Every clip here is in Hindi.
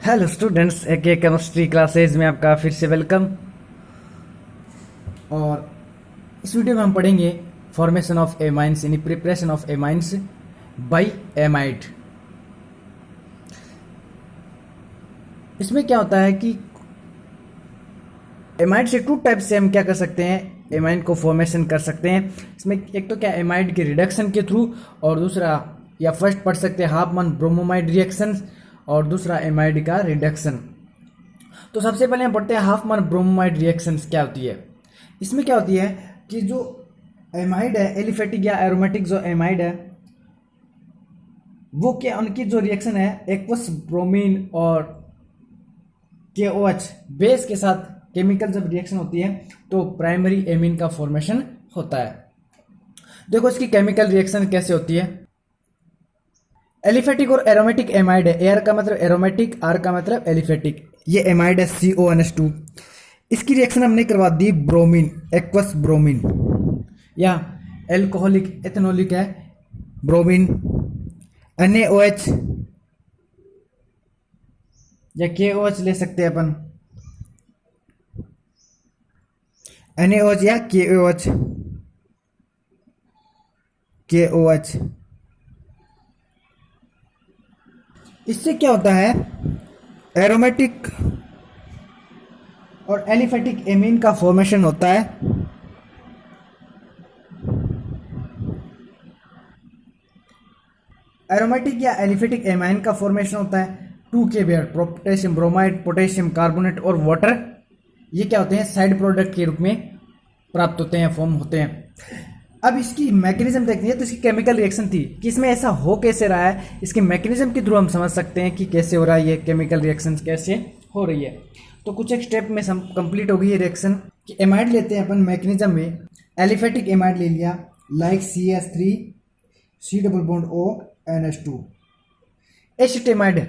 हेलो स्टूडेंट्स, एक केमिस्ट्री क्लासेज में आपका फिर से वेलकम। और इस वीडियो में हम पढ़ेंगे फॉर्मेशन ऑफ एमाइंस यानी preparation of amines by amide. इसमें क्या होता है कि एमाइड से टू टाइप से हम क्या कर सकते हैं, एमाइड को फॉर्मेशन कर सकते हैं। इसमें एक तो क्या एमाइड के रिडक्शन के थ्रू, और दूसरा या फर्स्ट पढ़ सकते हैं हाफमैन ब्रोमोमाइड रिएक्शन, और दूसरा एमाइड का रिडक्शन। तो सबसे पहले हम पढ़ते हैं हाफमैन ब्रोमोमाइड रिएक्शंस क्या होती है। इसमें क्या होती है कि जो एमाइड है, एलिफेटिक या एरोमेटिक जो एमाइड है, वो क्या उनकी जो रिएक्शन है एक्वस ब्रोमीन और KOH बेस के साथ केमिकल जब रिएक्शन होती है तो प्राइमरी एमीन का फॉर्मेशन होता है। देखो इसकी केमिकल रिएक्शन कैसे होती है। एलिफेटिक और एरोमेटिक एमाइड है। एयर का मतलब एरोमेटिक, आर का मतलब एलिफेटिक। ये एमाइड है CONH2। इसकी रिएक्शन हमने करवा दी ब्रोमीन, एक्वस ब्रोमीन, या एल्कोहलिक एथेनोलिक है ब्रोमीन, NaOH या KOH ले सकते हैं अपन, NaOH या KOH। इससे क्या होता है, एरोमेटिक और एलिफेटिक एमीन का फॉर्मेशन होता है। एरोमेटिक या एलिफेटिक एमाइन का फॉर्मेशन होता है 2K बेयर, पोटेशियम ब्रोमाइड, पोटेशियम कार्बोनेट और वाटर। ये क्या होते हैं, साइड प्रोडक्ट के रूप में प्राप्त होते हैं, फॉर्म होते हैं। अब इसकी मैकेनिज्म देखनी है तो इसकी केमिकल रिएक्शन थी कि इसमें ऐसा हो कैसे रहा है, इसके मैकेनिज्म के थ्रू हम समझ सकते हैं कि कैसे हो रहा है, ये केमिकल रिएक्शन कैसे हो रही है। तो कुछ एक स्टेप में कंप्लीट हो गई ये रिएक्शन कि एमाइड लेते हैं अपन मैकेनिज्म में। एलिफेटिक एमाइड ले लिया, like CH3 C double bond O NH2। Acetamide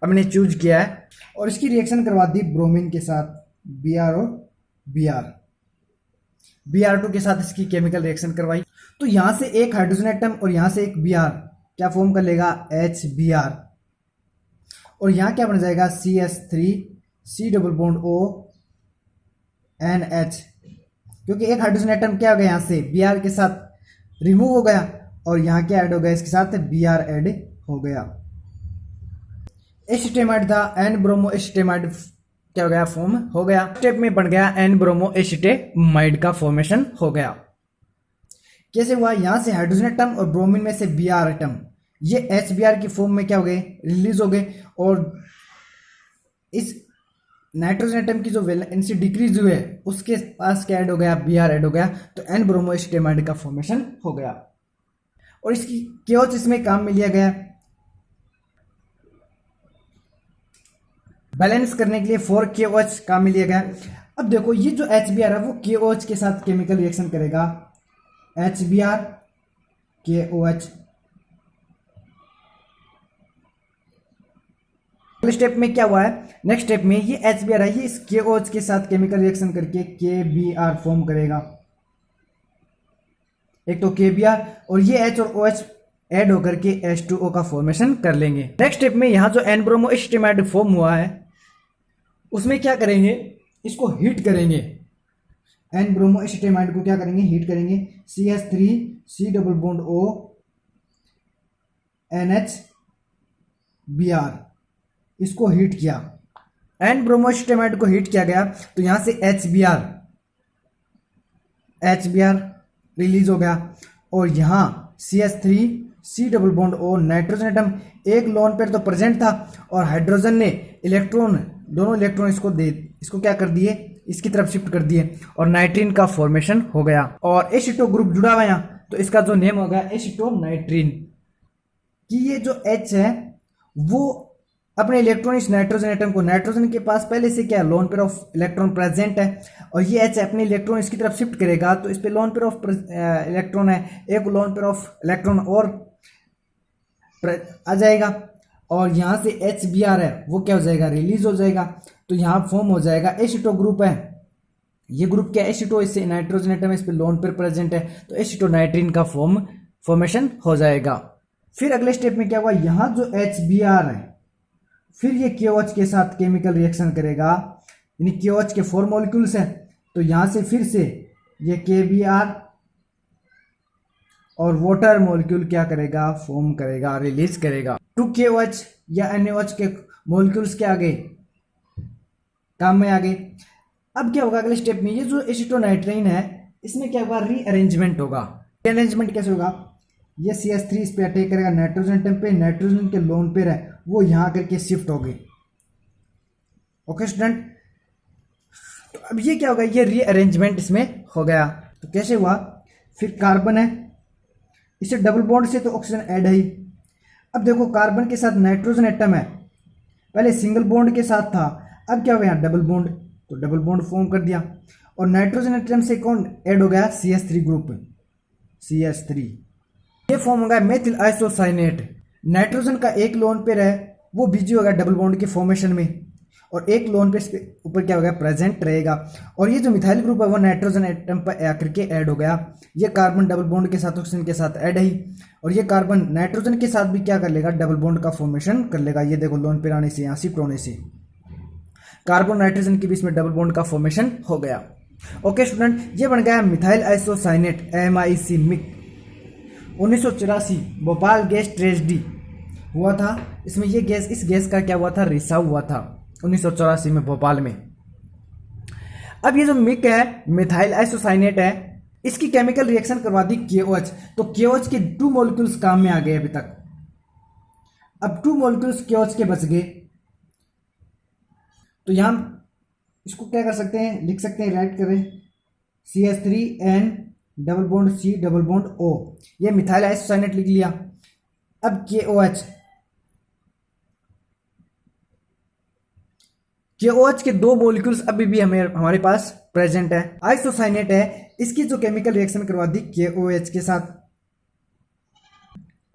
हमने चूज किया है और इसकी रिएक्शन करवा दी ब्रोमीन के साथ, Br और Br2 के साथ इसकी केमिकल रिएक्शन करवाई। तो यहां से एक हाइड्रोजन एटम और यहां से एक Br क्या फॉर्म कर लेगा, HBr, और यहां क्या बन जाएगा CH3 C double bond O NH, क्योंकि एक हाइड्रोजन एटम क्या हो गया, यहां से Br के साथ रिमूव हो गया और यहां क्या ऐड हो गया, इसके साथ Br ऐड हो गया। एसिटेमाइड था, N ब्रोमो एसिटेमाइड क्या हो गया, फॉर्म हो गया। स्टेप में बन गया N ब्रोमो एसिटेमाइड का फॉर्मेशन हो गया। कैसे हुआ, यहां से हाइड्रोजन एटम और ब्रोमीन में से Br एटम ये HBr की फॉर्म में क्या हो गए, रिलीज हो गए, और इस नाइट्रोजन एटम की जो वैलेंसी डिक्रीज हुई है उसके पास क्या ऐड हो गया, Br ऐड हो गया। तो N ब्रोमो एसिटेमाइड का फॉर्मेशन हो गया और इसकी KOH इसमें काम में लिया गया बैलेंस करने के लिए। 4KOH काम में लिया गया। अब देखो ये जो HBr है वो KOH के साथ केमिकल रिएक्शन करेगा, HBr KOH। अगले स्टेप में क्या हुआ है, नेक्स्ट स्टेप में ये HBr है, ये इस KOH के साथ केमिकल रिएक्शन करके KBr फॉर्म करेगा। एक तो KBr और ये H और OH ऐड होकर के H2O का फॉर्मेशन कर लेंगे। नेक्स्ट स्टेप में यहां जो N ब्रोमो एसिटेमाइड फॉर्म हुआ है उसमें क्या करेंगे, इसको हीट करेंगे। N ब्रोमो एसिटेमाइड को क्या करेंगे, हीट करेंगे। CH3 C double bond O NH Br, इसको हीट किया। N ब्रोमो एसिटेमाइड को हीट किया गया तो यहां से HBr रिलीज हो गया और यहां CH3 C double bond O nitrogen atom एक लोन पेयर तो प्रेजेंट था और हाइड्रोजन ने इलेक्ट्रॉन, दोनों इलेक्ट्रॉन इसको क्या कर दिए, इसकी तरफ शिफ्ट कर दिए और नाइट्रीन का फॉर्मेशन हो गया। और एसिटो ग्रुप जुड़ा हुआ यहां, तो इसका जो नेम होगा एसिटो नाइट्रीन। कि ये जो H है वो अपने इलेक्ट्रॉन इस नाइट्रोजन एटम को, नाइट्रोजन के पास पहले से क्या lone pair of electron present है और ये H अपने इलेक्ट्रॉन इसकी तरफ शिफ्ट करेगा तो इस पे लोन पेयर ऑफ इलेक्ट्रॉन है, एक लोन पेयर ऑफ इलेक्ट्रॉन और आ जाएगा और यहां से HBr है वो क्या हो जाएगा, रिलीज हो जाएगा। तो यहां फॉर्म हो जाएगा एसिटो ग्रुप है। ये ग्रुप क्या, एसिटो, इससे नाइट्रोजन एटम इस पे लोन पेयर प्रेजेंट है तो एसिटो नाइट्रीन का फॉर्मेशन हो जाएगा। फिर अगले स्टेप में क्या हुआ, यहां जो HBr है फिर ये KOH के साथ केमिकल रिएक्शन करेगा, यानी KOH के 4 मॉलिक्यूल्स हैं, तो यहाँ से फिर से ये KBr और वाटर मॉलिक्यूल क्या करेगा, फॉर्म करेगा, रिलीज करेगा। 2KOH या NaOH के मॉलिक्यूल्स के आगे काम में आ गए। अब क्या होगा अगले स्टेप में, ये जो एसिटोनाइट्राइन है इसमें क्या होगा, रीअरेंजमेंट होगा। रीअरेंजमेंट कैसे होगा, ये CH3 इस पे अटैक करेगा, नाइट्रोजन एटम पे, नाइट्रोजन के लोन पेयर है वो यहाँ करके शिफ्ट हो गई। ओके स्टूडेंट, तो अब ये क्या होगा, ये रीअरेंजमेंट इसमें हो गया। तो कैसे हुआ, फिर कार्बन है, इसे डबल बॉन्ड से तो ऑक्सीजन ऐड है ही। अब देखो कार्बन के साथ नाइट्रोजन एटम है, पहले सिंगल बॉन्ड के साथ था, अब क्या हो गया डबल बॉन्ड, तो डबल बॉन्ड फॉर्म कर दिया। और नाइट्रोजन एटम से कौन ऐड हो गया, CH3 ग्रुप, CH3। ये फॉर्म हो गया मेथिल आइसोसाइनेट। नाइट्रोजन का एक लोन पेयर है वो बिजी होगा डबल बॉन्ड के फॉर्मेशन में, और एक लोन पेयर ऊपर क्या होगा, प्रेजेंट रहेगा। और ये जो मिथाइल ग्रुप है वो नाइट्रोजन एटम पर आकर के ऐड हो गया। ये कार्बन डबल बॉन्ड के साथ ऑक्सीजन के साथ ऐड है ही, और ये कार्बन नाइट्रोजन के साथ भी क्या कर लेगा, डबल बॉन्ड का फॉर्मेशन कर लेगा। ये देखो लोन पेयर आने से, यहाँ शिफ्ट होने से कार्बन नाइट्रोजन के बीच में डबल बॉन्ड का फॉर्मेशन हो गया। ओके स्टूडेंट, ये बन गया methyl isocyanate MIC Mick. 1984 Bhopal gas tragedy हुआ था, इसमें ये गैस, इस गैस का क्या हुआ था, रिसाव हुआ था 1984 में भोपाल में। अब ये जो मिक है, मिथाइल आइसोसाइनेट है, इसकी केमिकल रिएक्शन करवा दी KOH, तो KOH के 2 मॉलिक्यूल्स काम में आ गए अभी तक। अब 2 मॉलिक्यूल्स KOH के बच गए, तो यहां इसको क्या कर सकते हैं, लिख सकते हैं, राइट करें CH3N double bond C double bond O, ये मिथाइल आइसोसाइनेट लिख लिया। अब KOH के 2 मॉलिक्यूल्स अभी भी हमारे पास प्रेजेंट है, आइसोसाइनेट है, इसकी जो केमिकल रिएक्शन करवा दी KOH के साथ।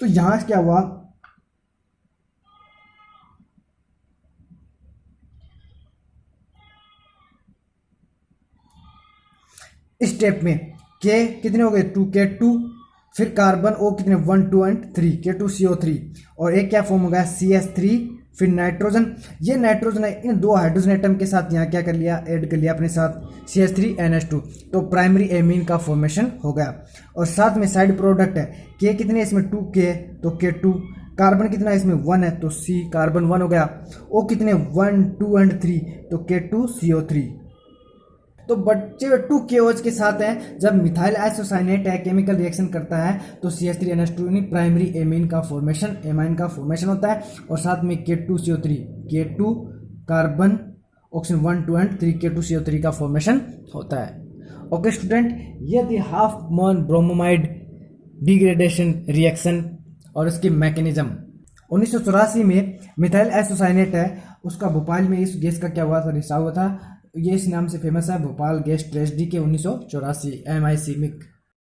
तो यहां क्या हुआ, स्टेप में K कितने हो गए, 2K2, फिर कार्बन O कितने 1 2 एंड 3 K2CO3, और एक क्या फॉर्म हो गया CH3, फिर नाइट्रोजन। ये नाइट्रोजन है, इन 2 हाइड्रोजन एटम के साथ यहाँ क्या कर लिया, ऐड कर लिया अपने साथ CH3NH2, तो प्राइमरी एमीन का फॉर्मेशन हो गया। और साथ में साइड प्रोडक्ट है, K कितने इसमें 2K, तो K2, कार्बन कितना इसमें 1 है, तो C कार्बन 1 हो गया, O कितने 1 2 एंड 3, तो K2CO3। तो बच्चे 2KOH के साथ हैं, जब मिथाइल आइसोसाइनेट है केमिकल रिएक्शन करता है तो CH3NH2 यानी प्राइमरी एमीन का फॉर्मेशन होता है, और साथ में K2CO3, K2 carbon oxygen 1 2 and 3 K2CO3 का फॉर्मेशन होता है। ओके स्टूडेंट, ये थी हाफ मोन ब्रोमोमाइड डिग्रेडेशन रिएक्शन और इसकी मैकेनिज्म। 1984 में मिथाइल आइसोसाइनेट है, उसका भोपाल में इस गैस का क्या हुआ था, रिसाव हुआ था। ये इस नाम से फेमस है, भोपाल गैस ट्रेजेडी के 1984 MIC मिक।